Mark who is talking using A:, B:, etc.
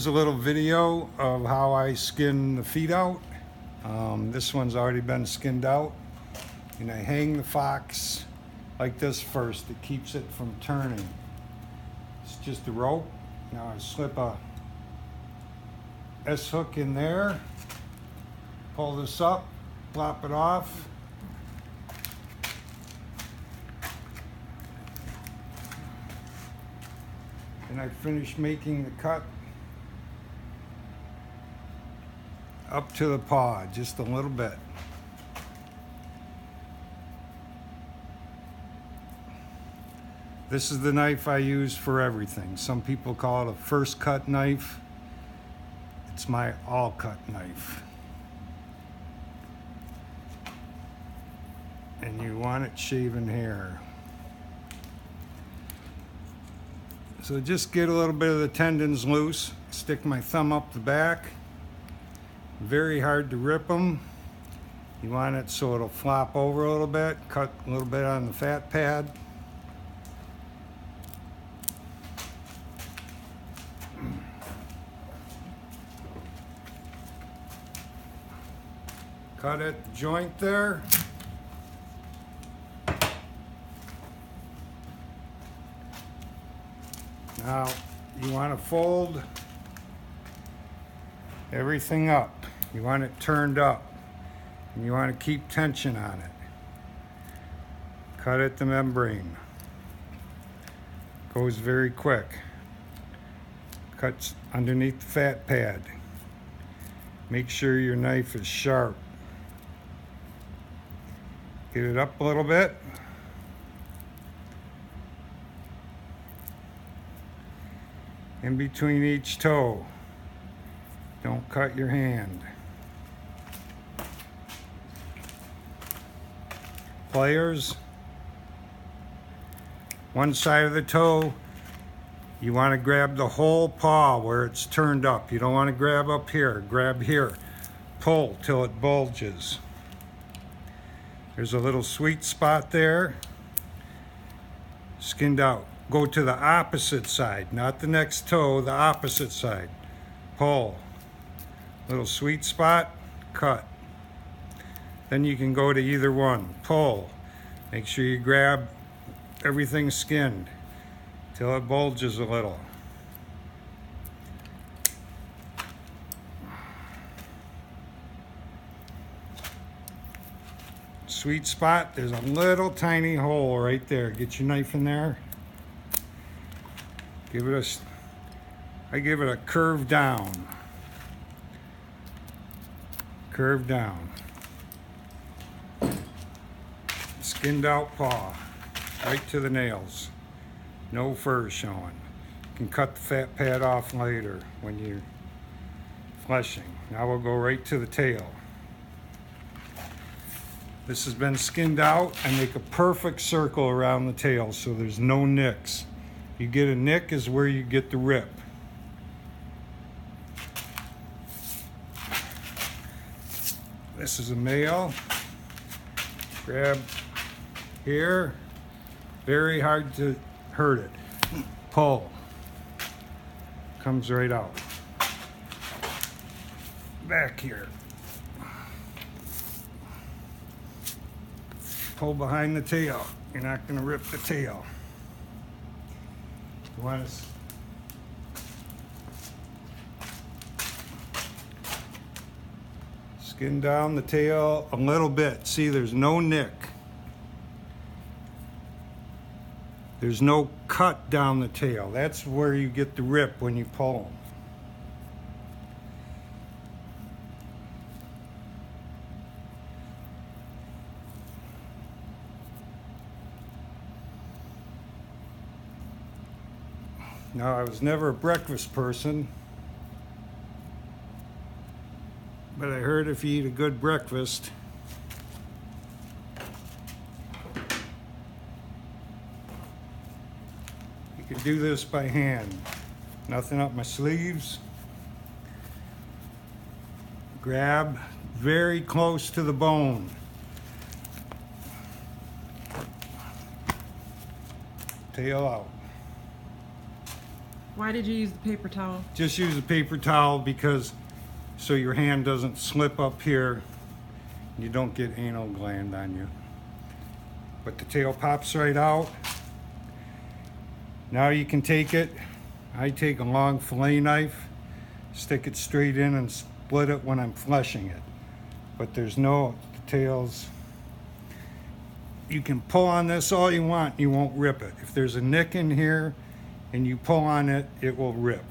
A: Here's a little video of how I skin the feet out. This one's already been skinned out. And I hang the fox like this first. It keeps it from turning. It's just a rope. Now I slip a S-hook in there. Pull this up, plop it off. And I finish making the cut up to the paw, just a little bit. This is the knife I use for everything. Some people call it a first cut knife. It's my all cut knife. And you want it shaven here. So just get a little bit of the tendons loose. Stick my thumb up the back. Very hard to rip them. You want it so it'll flop over a little bit. Cut a little bit on the fat pad. Cut at the joint there. Now you want to fold everything up. You want it turned up. And you want to keep tension on it. Cut at the membrane. Goes very quick. Cuts underneath the fat pad. Make sure your knife is sharp. Get it up a little bit. In between each toe. Don't cut your hand. Pliers. One side of the toe, you want to grab the whole paw where it's turned up. You don't want to grab up here. Grab here. Pull till it bulges. There's a little sweet spot there. Skinned out. Go to the opposite side, not the next toe, the opposite side. Pull. Little sweet spot, cut. Then you can go to either one. Pull. Make sure you grab everything skinned till it bulges a little. Sweet spot, there's a little tiny hole right there. Get your knife in there. I give it a curve down. Curve down. Skinned out paw, right to the nails. No fur showing. You can cut the fat pad off later when you're fleshing. Now we'll go right to the tail. This has been skinned out. I make a perfect circle around the tail so there's no nicks. You get a nick is where you get the rip. This is a male. Grab here. Very hard to hurt it. Pull. Comes right out. Back here. Pull behind the tail. You're not going to rip the tail. You want to skin down the tail a little bit. See, there's no nick. There's no cut down the tail. That's where you get the rip when you pull them. Now, I was never a breakfast person, but I heard if you eat a good breakfast, you can do this by hand. Nothing up my sleeves. Grab very close to the bone. Tail out.
B: Why did you use the paper towel?
A: Just use a paper towel because so your hand doesn't slip up here. You don't get anal gland on you. But the tail pops right out. Now you can take it. I take a long fillet knife, stick it straight in and split it when I'm fleshing it. But there's no tails. You can pull on this all you want, you won't rip it. If there's a nick in here and you pull on it, it will rip.